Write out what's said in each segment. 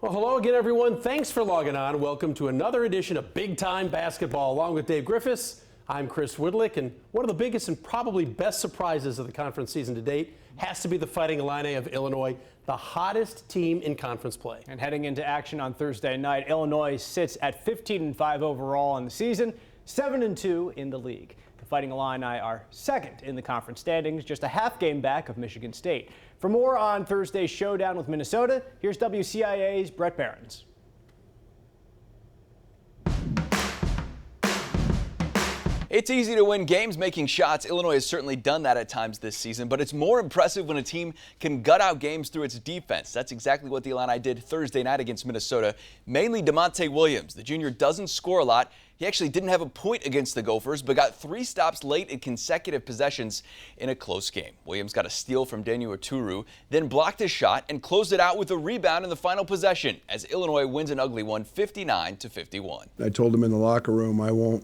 Well, hello again, everyone. Thanks for logging on. Welcome to another edition of Big Time Basketball. Along with Dave Griffiths, I'm Chris Woodlick, and one of the biggest and probably best surprises of the conference season to date has to be the Fighting Illini of Illinois, the hottest team in conference play. And heading into action on Thursday night, Illinois sits at 15-5 overall on the season, 7-2 in the league. The Fighting Illini are second in the conference standings, just a half game back of Michigan State. For more on Thursday's showdown with Minnesota, here's WCIA's Brett Behrens. It's easy to win games making shots. Illinois has certainly done that at times this season, but it's more impressive when a team can gut out games through its defense. That's exactly what the Illini did Thursday night against Minnesota. Mainly DeMonte Williams. The junior doesn't score a lot. He actually didn't have a point against the Gophers, but got 3 stops late in consecutive possessions in a close game. Williams got a steal from Daniel Oturu, then blocked his shot and closed it out with a rebound in the final possession as Illinois wins an ugly one, 59-51. I told him in the locker room, I won't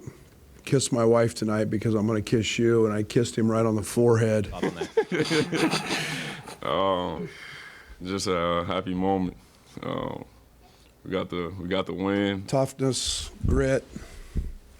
kiss my wife tonight because I'm going to kiss you, and I kissed him right on the forehead. Just a happy moment. We got the win. Toughness, grit.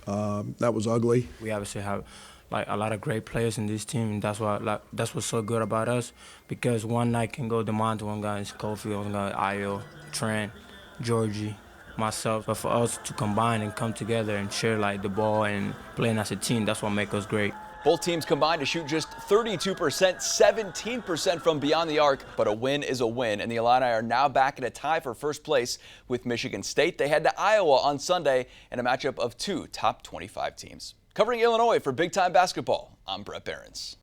That was ugly. We obviously have a lot of great players in this team, and that's what's so good about us. Because one night can go DeMonte, one guy is Kofi, one guy Ayo, Trent, Georgie, myself. But for us to combine and come together and share the ball and playing as a team, that's what makes us great. Both teams combined to shoot just 32%, 17% from beyond the arc, but a win is a win, and the Illini are now back in a tie for first place with Michigan State. They head to Iowa on Sunday in a matchup of 2 top 25 teams. Covering Illinois for Big Time Basketball, I'm Brett Behrens.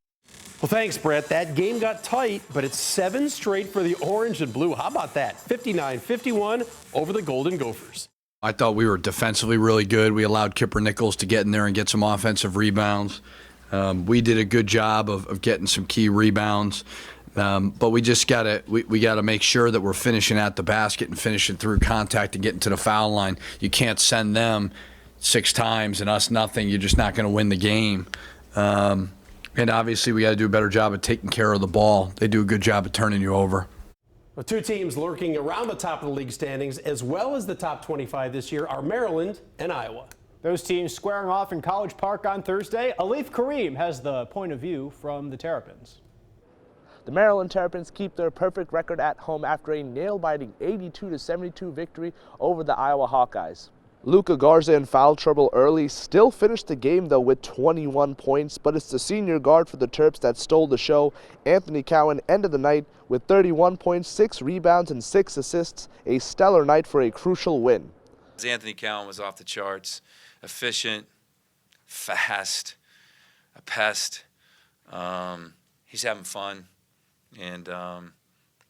Well, thanks, Brett. That game got tight, but it's 7 straight for the orange and blue. How about that? 59-51 over the Golden Gophers. I thought we were defensively really good. We allowed Kipper Nichols to get in there and get some offensive rebounds. We did a good job of getting some key rebounds, but we just we gotta make sure that we're finishing at the basket and finishing through contact and getting to the foul line. You can't send them 6 times and us nothing. You're just not going to win the game. And obviously, we got to do a better job of taking care of the ball. They do a good job of turning you over. Well, 2 teams lurking around the top of the league standings, as well as the top 25 this year, are Maryland and Iowa. Those teams squaring off in College Park on Thursday. Alif Kareem has the point of view from the Terrapins. The Maryland Terrapins keep their perfect record at home after a nail-biting 82-72 victory over the Iowa Hawkeyes. Luka Garza in foul trouble early, still finished the game though with 21 points, but it's the senior guard for the Terps that stole the show. Anthony Cowan ended the night with 31 points, 6 rebounds, and 6 assists, a stellar night for a crucial win. Anthony Cowan was off the charts, efficient, fast, a pest. He's having fun, and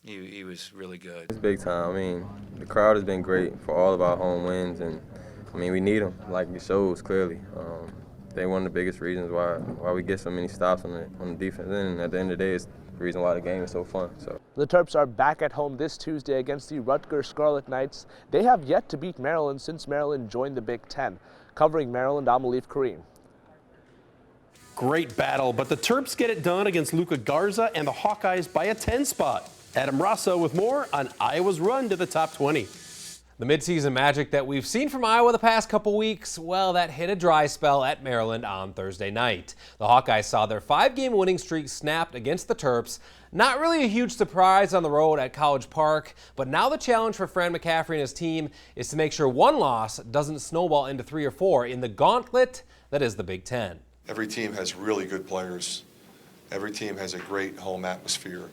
he was really good. It's big time. I mean, the crowd has been great for all of our home wins, and I mean, we need them, like it shows clearly. They're one of the biggest reasons why we get so many stops on the defense, and at the end of the day, it's the reason why the game is so fun. So the Terps are back at home this Tuesday against the Rutgers Scarlet Knights. They have yet to beat Maryland since Maryland joined the Big Ten. Covering Maryland, I'm Alif Kareem. Great battle, but the Terps get it done against Luka Garza and the Hawkeyes by a 10 spot. Adam Rosso with more on Iowa's run to the top 20. The midseason magic that we've seen from Iowa the past couple weeks, well, that hit a dry spell at Maryland on Thursday night. The Hawkeyes saw their 5-game winning streak snapped against the Terps. Not really a huge surprise on the road at College Park, but now the challenge for Fran McCaffery and his team is to make sure one loss doesn't snowball into 3 or 4 in the gauntlet that is the Big Ten. Every team has really good players. Every team has a great home atmosphere.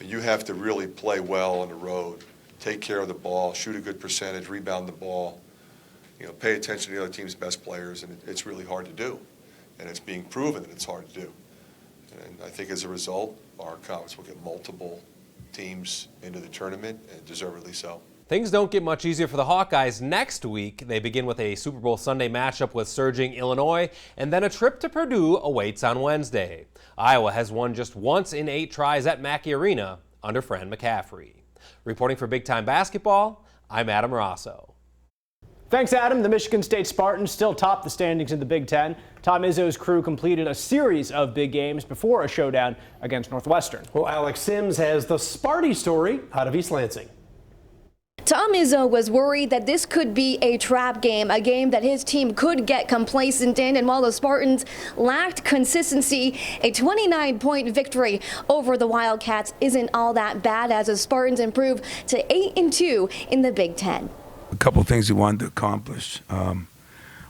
You have to really play well on the road. Take care of the ball, shoot a good percentage, rebound the ball, pay attention to the other team's best players, and it's really hard to do. And it's being proven that it's hard to do. And I think as a result, our conference will get multiple teams into the tournament, and deservedly so. Things don't get much easier for the Hawkeyes next week. They begin with a Super Bowl Sunday matchup with surging Illinois, and then a trip to Purdue awaits on Wednesday. Iowa has won just once in 8 tries at Mackey Arena under Fran McCaffery. Reporting for Big Time Basketball, I'm Adam Rosso. Thanks, Adam. The Michigan State Spartans still top the standings in the Big Ten. Tom Izzo's crew completed a series of big games before a showdown against Northwestern. Well, Alex Sims has the Sparty story out of East Lansing. Tom Izzo was worried that this could be a trap game, a game that his team could get complacent in. And while the Spartans lacked consistency, a 29-point victory over the Wildcats isn't all that bad as the Spartans improve to 8-2 in the Big Ten. A couple of things we wanted to accomplish.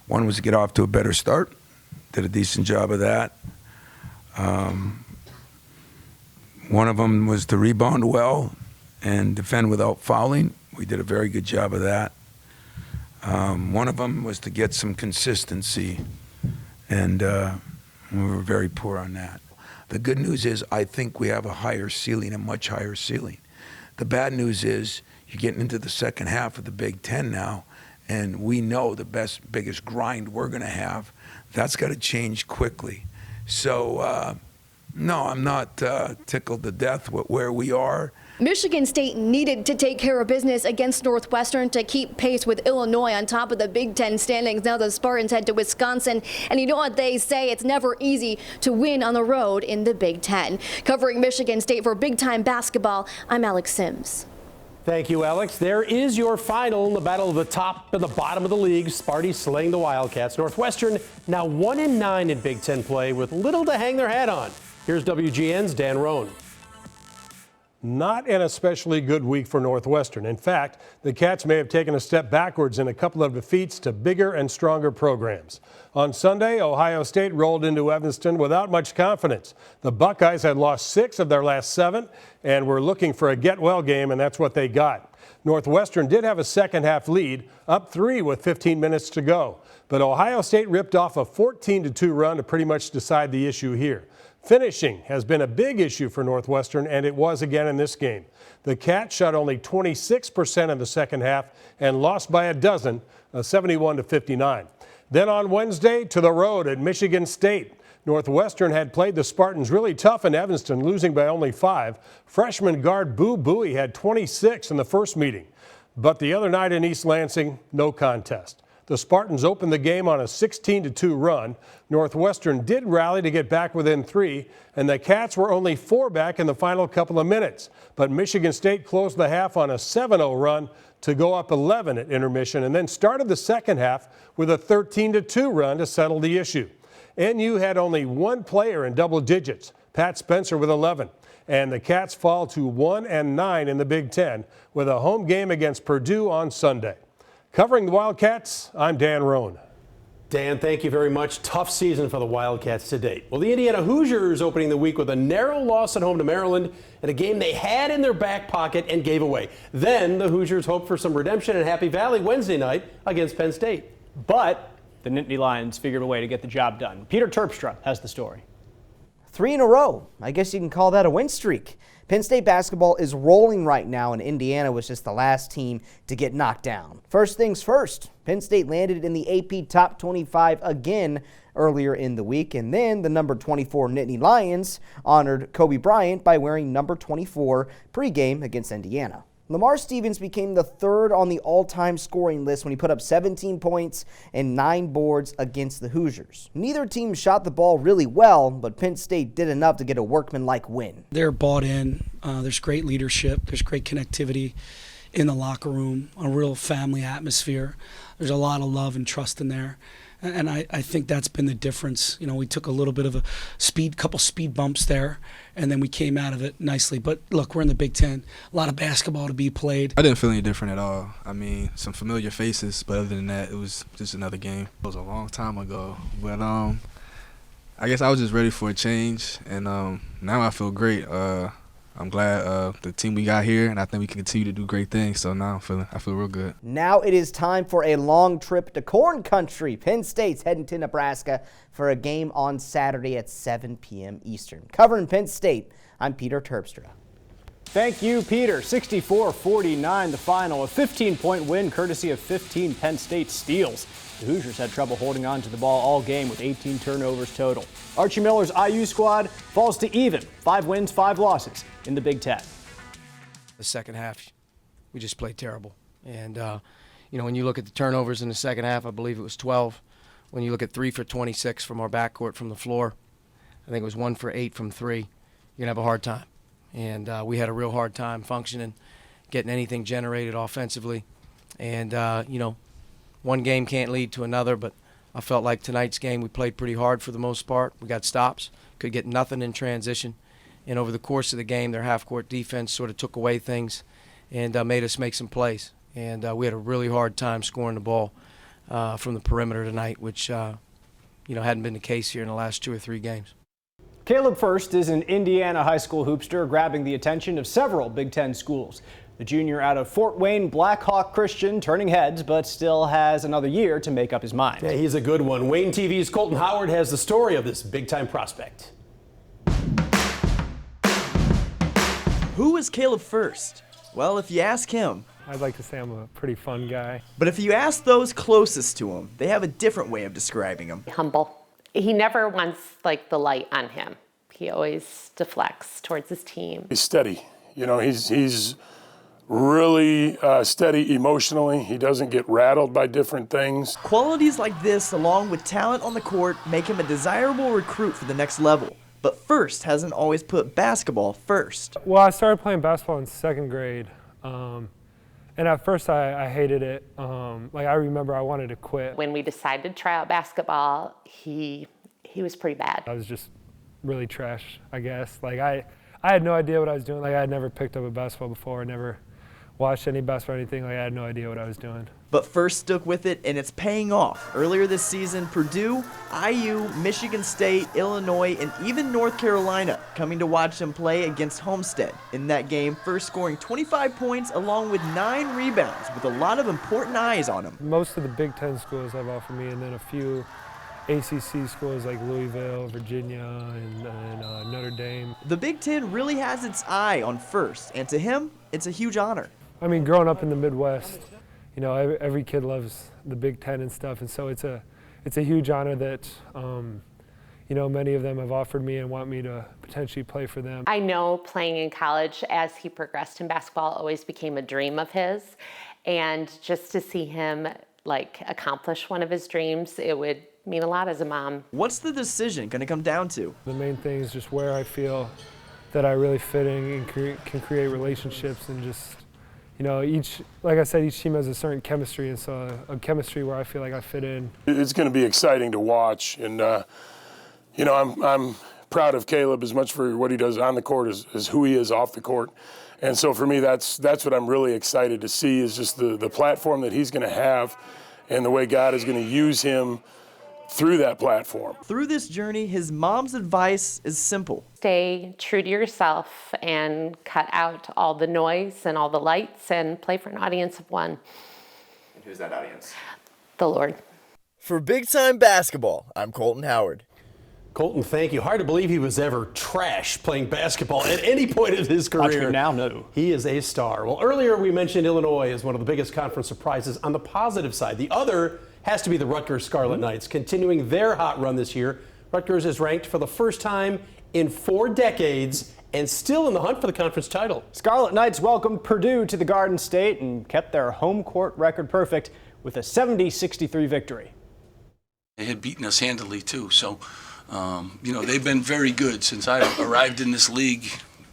One was to get off to a better start. Did a decent job of that. One of them was to rebound well and defend without fouling. We did a very good job of that. One of them was to get some consistency, and we were very poor on that. The good news is I think we have a higher ceiling, a much higher ceiling. The bad news is you're getting into the second half of the Big Ten now, and we know the biggest grind we're going to have. That's got to change quickly. So, no, I'm not tickled to death with where we are. Michigan State needed to take care of business against Northwestern to keep pace with Illinois on top of the Big Ten standings. Now the Spartans head to Wisconsin, and you know what they say, it's never easy to win on the road in the Big Ten. Covering Michigan State for Big Time Basketball, I'm Alex Sims. Thank you, Alex. There is your final in the battle of the top and the bottom of the league. Sparty slaying the Wildcats. Northwestern now 1-9 in Big Ten play with little to hang their hat on. Here's WGN's Dan Roan. Not an especially good week for Northwestern. In fact, the Cats may have taken a step backwards in a couple of defeats to bigger and stronger programs. On Sunday, Ohio State rolled into Evanston without much confidence. The Buckeyes had lost 6 of their last 7 and were looking for a get-well game, and that's what they got. Northwestern did have a second-half lead, up 3 with 15 minutes to go. But Ohio State ripped off a 14-2 run to pretty much decide the issue here. Finishing has been a big issue for Northwestern, and it was again in this game. The Cats shot only 26% in the second half and lost by a dozen, 71-59. Then on Wednesday, to the road at Michigan State. Northwestern had played the Spartans really tough in Evanston, losing by only 5. Freshman guard Boo Buie had 26 in the first meeting. But the other night in East Lansing, no contest. The Spartans opened the game on a 16-2 run. Northwestern did rally to get back within 3, and the Cats were only 4 back in the final couple of minutes. But Michigan State closed the half on a 7-0 run to go up 11 at intermission, and then started the second half with a 13-2 run to settle the issue. NU had only 1 player in double digits, Pat Spencer with 11. And the Cats fall to 1-9 in the Big Ten with a home game against Purdue on Sunday. Covering the Wildcats, I'm Dan Roan. Dan, thank you very much. Tough season for the Wildcats to date. Well, the Indiana Hoosiers opening the week with a narrow loss at home to Maryland in a game they had in their back pocket and gave away. Then the Hoosiers hoped for some redemption in Happy Valley Wednesday night against Penn State. But the Nittany Lions figured a way to get the job done. Peter Terpstra has the story. 3 in a row. I guess you can call that a win streak. Penn State basketball is rolling right now, and Indiana was just the last team to get knocked down. First things first, Penn State landed in the AP Top 25 again earlier in the week, and then the number 24 Nittany Lions honored Kobe Bryant by wearing number 24 pregame against Indiana. Lamar Stevens became the 3rd on the all-time scoring list when he put up 17 points and 9 boards against the Hoosiers. Neither team shot the ball really well, but Penn State did enough to get a workmanlike win. They're bought in. There's great leadership. There's great connectivity in the locker room, a real family atmosphere. There's a lot of love and trust in there. And I think that's been the difference. You know, we took a little bit of a couple speed bumps there, and then we came out of it nicely. But look, we're in the Big Ten. A lot of basketball to be played. I didn't feel any different at all. I mean, some familiar faces, but other than that, it was just another game. It was a long time ago, but I guess I was just ready for a change, and now I feel great. I'm glad the team we got here, and I think we can continue to do great things. So now I feel real good. Now it is time for a long trip to Corn Country. Penn State's heading to Nebraska for a game on Saturday at 7 p.m. Eastern. Covering Penn State, I'm Peter Terpstra. Thank you, Peter. 64-49 the final. A 15-point win courtesy of 15 Penn State steals. The Hoosiers had trouble holding on to the ball all game with 18 turnovers total. Archie Miller's IU squad falls to even. 5 wins, 5 losses in the Big Ten. The second half, we just played terrible. And, when you look at the turnovers in the second half, I believe it was 12. When you look at 3 for 26 from our backcourt from the floor, I think it was 1 for 8 from 3. You're going to have a hard time. And we had a real hard time functioning, getting anything generated offensively. And, you know, one game can't lead to another, but I felt like tonight's game we played pretty hard for the most part. We got stops, could get nothing in transition. And over the course of the game, their half-court defense sort of took away things and made us make some plays. And we had a really hard time scoring the ball from the perimeter tonight, which, you know, hadn't been the case here in the last 2 or 3 games. Caleb Furst is an Indiana high school hoopster grabbing the attention of several Big Ten schools. The junior out of Fort Wayne Blackhawk Christian turning heads, but still has another year to make up his mind. Yeah, he's a good one. Wayne TV's Colton Howard has the story of this big-time prospect. Who is Caleb Furst? Well, if you ask him, I'd like to say I'm a pretty fun guy. But if you ask those closest to him, they have a different way of describing him. Humble. He never wants like the light on him. He always deflects towards his team. He's steady. You know, he's really steady emotionally. He doesn't get rattled by different things. Qualities like this, along with talent on the court, make him a desirable recruit for the next level. But Furst hasn't always put basketball first. Well, I started playing basketball in 2nd grade. And at first I hated it. Like I remember I wanted to quit. When we decided to try out basketball, he was pretty bad. I was just really trash, I guess. Like I had no idea what I was doing. Like I had never picked up a basketball before. I never watched any basketball or anything. Like I had no idea what I was doing. But Furst stuck with it, and it's paying off. Earlier this season, Purdue, IU, Michigan State, Illinois, and even North Carolina coming to watch him play against Homestead. In that game, Furst scoring 25 points along with 9 rebounds with a lot of important eyes on him. Most of the Big Ten schools have offered me, and then a few ACC schools like Louisville, Virginia, and Notre Dame. The Big Ten really has its eye on Furst, and to him, it's a huge honor. I mean, growing up in the Midwest, you know, every kid loves the Big Ten and stuff, and so it's a huge honor that, you know, many of them have offered me and want me to potentially play for them. I know playing in college as he progressed in basketball always became a dream of his, and just to see him like accomplish one of his dreams, it would mean a lot as a mom. What's the decision going to come down to? The main thing is just where I feel that I really fit in and can create relationships, and just, you know, like I said, each team has a certain chemistry, and so a chemistry where I feel like I fit in. It's going to be exciting to watch, and you know, I'm proud of Caleb as much for what he does on the court as who he is off the court. And so for me, that's what I'm really excited to see, is just the platform that he's going to have and the way God is going to use him through that platform. Through this journey, his mom's advice is simple. Stay true to yourself and cut out all the noise and all the lights and play for an audience of one. And who's that audience? The Lord. For Big Time Basketball, I'm Colton Howard. Colton, thank you. Hard to believe he was ever trash playing basketball at any point of his career. Watch me now, no. He is a star. Well, earlier we mentioned Illinois as one of the biggest conference surprises on the positive side. The other has to be the Rutgers Scarlet Knights, continuing their hot run this year. Rutgers is ranked for the first time in 4 decades and still in the hunt for the conference title. Scarlet Knights welcomed Purdue to the Garden State and kept their home court record perfect with a 70-63 victory. They had beaten us handily too, so you know, they've been very good since I arrived in this league.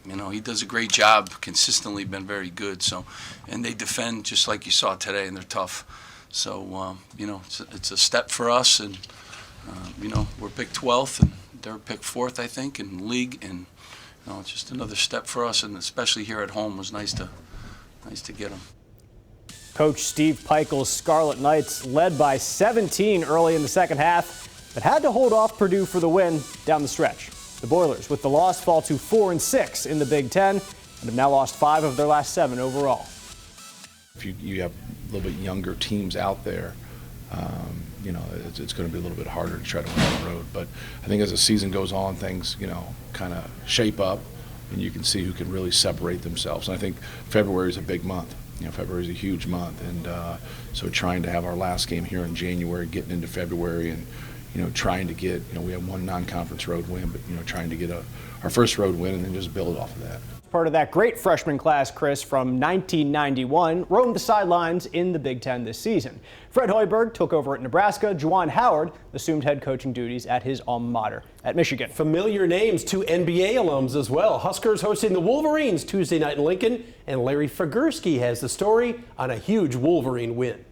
You know, he does a great job, consistently been very good. So, and they defend just like you saw today, and they're tough. So, you know, it's a step for us, and you know, we're picked 12th, and they're picked 4th, I think, in the league, and you know, it's just another step for us, and especially here at home, it was nice to get them. Coach Steve Pikiell's Scarlet Knights led by 17 early in the second half, but had to hold off Purdue for the win down the stretch. The Boilers, with the loss, fall to 4-6 in the Big Ten and have now lost 5 of their last 7 overall. If you have a little bit younger teams out there, you know, it's going to be a little bit harder to try to win on the road. But I think as the season goes on, things, you know, kind of shape up, and you can see who can really separate themselves. And I think February is a big month. You know, February is a huge month, and so trying to have our last game here in January, getting into February, and you know, trying to get, you know, we have 1 non-conference road win, but you know, trying to get our first road win and then just build off of that. Part of that great freshman class, Chris, from 1991, roamed the sidelines in the Big Ten this season. Fred Hoiberg took over at Nebraska. Juwan Howard assumed head coaching duties at his alma mater at Michigan. Familiar names, 2 NBA alums as well. Huskers hosting the Wolverines Tuesday night in Lincoln, and Larry Figurski has the story on a huge Wolverine win.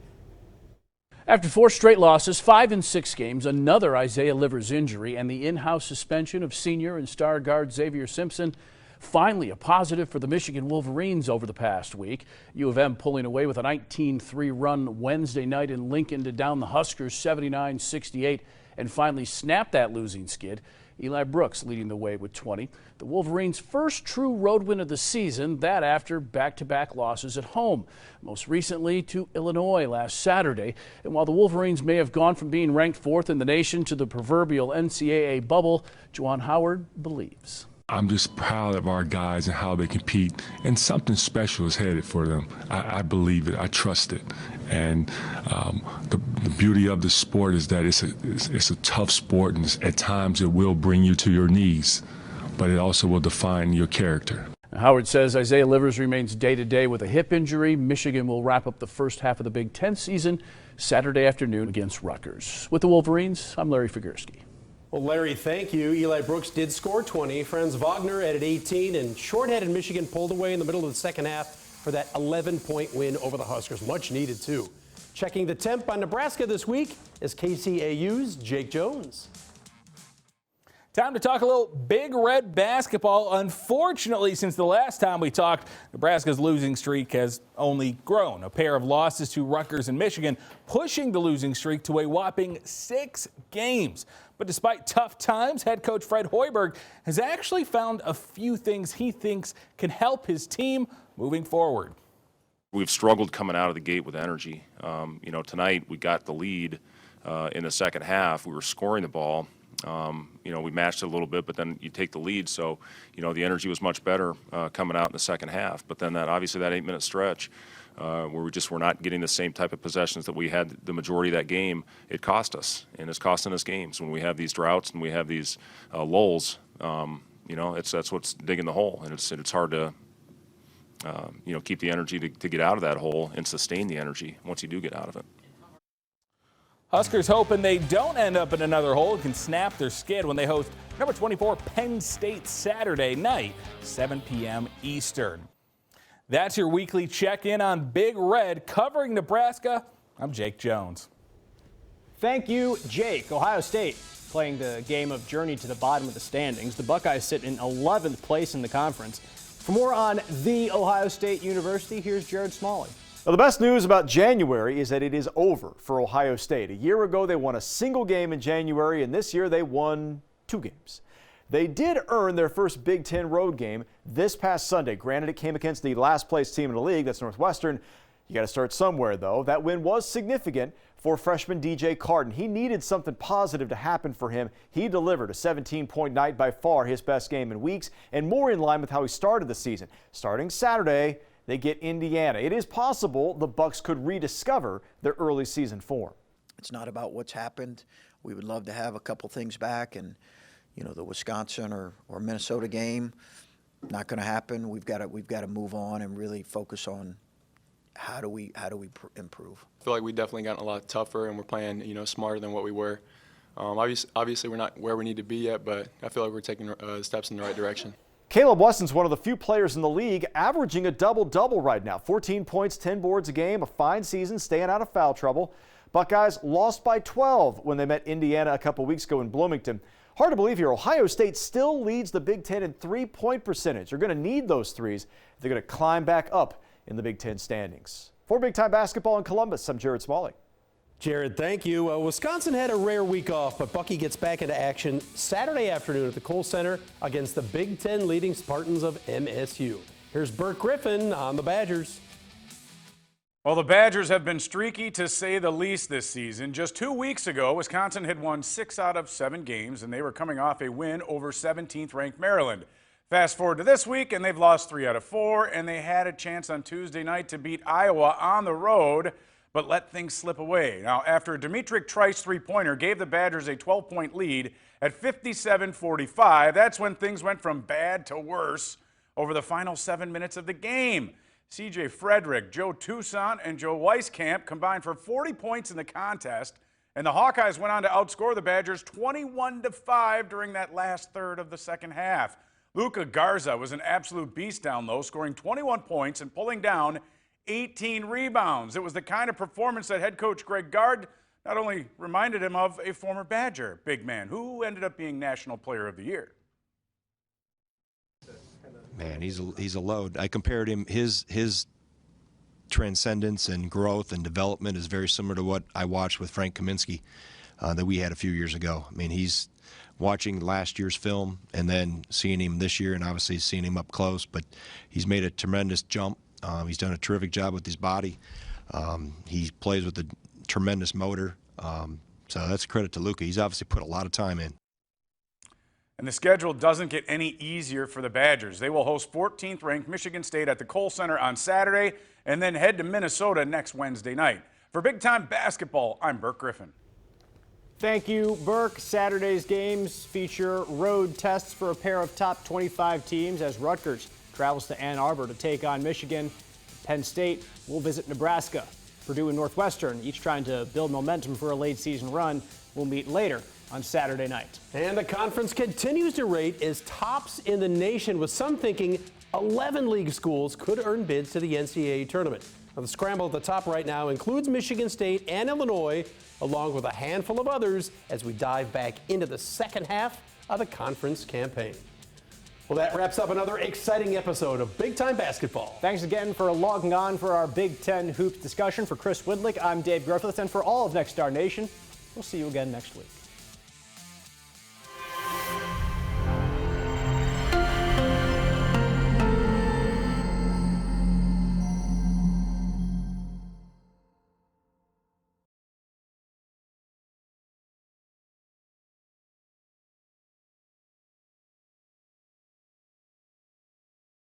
After 4 straight losses, 5 in 6 games, another Isaiah Livers injury, and the in-house suspension of senior and star guard Xavier Simpson, finally a positive for the Michigan Wolverines over the past week. U of M pulling away with a 19-3 run Wednesday night in Lincoln to down the Huskers 79-68 and finally snap that losing skid. Eli Brooks leading the way with 20. The Wolverines' first true road win of the season, that after back-to-back losses at home, most recently to Illinois last Saturday. And while the Wolverines may have gone from being ranked 4th in the nation to the proverbial NCAA bubble, Juwan Howard believes. I'm just proud of our guys and how they compete, and something special is headed for them. I believe it. I trust it. And the beauty of the sport is that it's a tough sport, and at times it will bring you to your knees, but it also will define your character. Howard says Isaiah Livers remains day-to-day with a hip injury. Michigan will wrap up the first half of the Big Ten season Saturday afternoon against Rutgers. With the Wolverines, I'm Larry Figurski. Well, Larry, thank you. Eli Brooks did score 20. Franz Wagner added 18, and shorthanded Michigan pulled away in the middle of the second half for that 11-point win over the Huskers. Much needed, too. Checking the temp on Nebraska this week is KCAU's Jake Jones. Time to talk a little Big Red basketball. Unfortunately, since the last time we talked, Nebraska's losing streak has only grown. A pair of losses to Rutgers and Michigan, pushing the losing streak to a whopping 6 games. But despite tough times, head coach Fred Hoiberg has actually found a few things he thinks can help his team moving forward. We've struggled coming out of the gate with energy. Tonight we got the lead in the second half. We were scoring the ball. We matched it a little bit, but then you take the lead. So, the energy was much better coming out in the second half. But then that 8-minute stretch where we just were not getting the same type of possessions that we had the majority of that game, it cost us. And it's costing us games. When we have these droughts and we have these lulls, that's what's digging the hole. And it's hard to, keep the energy to get out of that hole and sustain the energy once you do get out of it. Huskers hoping they don't end up in another hole and can snap their skid when they host number 24 Penn State Saturday night, 7 p.m. Eastern. That's your weekly check-in on Big Red. Covering Nebraska, I'm Jake Jones. Thank you, Jake. Ohio State playing the game of journey to the bottom of the standings. The Buckeyes sit in 11th place in the conference. For more on The Ohio State University, here's Jared Smalley. Well, the best news about January is that it is over for Ohio State. A year ago, they won a single game in January, and this year they won 2 games. They did earn their first Big Ten road game this past Sunday. Granted, it came against the last place team in the league, that's Northwestern. You got to start somewhere, though. That win was significant for freshman DJ Carton. He needed something positive to happen for him. He delivered a 17-point night, by far his best game in weeks, and more in line with how he started the season. Starting Saturday, they get Indiana. It is possible the Bucks could rediscover their early season form. It's not about what's happened. We would love to have a couple things back, and the Wisconsin or Minnesota game, not going to happen. We've got to move on and really focus on how do we improve. I feel like we've definitely gotten a lot tougher, and we're playing smarter than what we were. Obviously, we're not where we need to be yet, but I feel like we're taking steps in the right direction. Caleb Weston's one of the few players in the league averaging a double-double right now. 14 points, 10 boards a game, a fine season, staying out of foul trouble. Buckeyes lost by 12 when they met Indiana a couple weeks ago in Bloomington. Hard to believe here, Ohio State still leads the Big Ten in three-point percentage. They're going to need those threes if they're going to climb back up in the Big Ten standings. For Big Time Basketball in Columbus, I'm Jared Smalley. Jared, thank you. Wisconsin had a rare week off, but Bucky gets back into action Saturday afternoon at the Kohl Center against the Big Ten leading Spartans of MSU. Here's Burt Griffin on the Badgers. Well, the Badgers have been streaky to say the least this season. Just 2 weeks ago, Wisconsin had won 6 out of 7 games, and they were coming off a win over 17th-ranked Maryland. Fast forward to this week, and they've lost 3 out of 4, and they had a chance on Tuesday night to beat Iowa on the road, but let things slip away. Now, after a Demetric Trice three-pointer gave the Badgers a 12-point lead at 57-45, that's when things went from bad to worse. over the final 7 minutes of the game. C.J. Frederick, Joe Toussaint, and Joe Weiskamp combined for 40 points in the contest, and the Hawkeyes went on to outscore the Badgers 21-5 during that last third of the second half. Luka Garza was an absolute beast down low, scoring 21 points and pulling down 18 rebounds. It was the kind of performance that head coach Greg Gard not only reminded him of a former Badger big man who ended up being National Player of the Year. Man, he's a load. I compared him, his transcendence and growth and development is very similar to what I watched with Frank Kaminsky that we had a few years ago. I mean, he's watching last year's film and then seeing him this year and obviously seeing him up close, but he's made a tremendous jump. He's done a terrific job with his body. He plays with a tremendous motor. So that's a credit to Luka. He's obviously put a lot of time in. And the schedule doesn't get any easier for the Badgers. They will host 14th ranked Michigan State at the Kohl Center on Saturday and then head to Minnesota next Wednesday night. For Big Time Basketball, I'm Burke Griffin. Thank you, Burke. Saturday's games feature road tests for a pair of top 25 teams as Rutgers travels to Ann Arbor to take on Michigan. Penn State will visit Nebraska. Purdue and Northwestern, each trying to build momentum for a late season run, will meet later on Saturday night. And the conference continues to rate as tops in the nation, with some thinking 11 league schools could earn bids to the NCAA tournament. Now, the scramble at the top right now includes Michigan State and Illinois, along with a handful of others, as we dive back into the second half of the conference campaign. Well, that wraps up another exciting episode of Big Time Basketball. Thanks again for logging on for our Big Ten Hoops discussion. For Chris Widlick, I'm Dave Griffith, and for all of Next Star Nation, we'll see you again next week.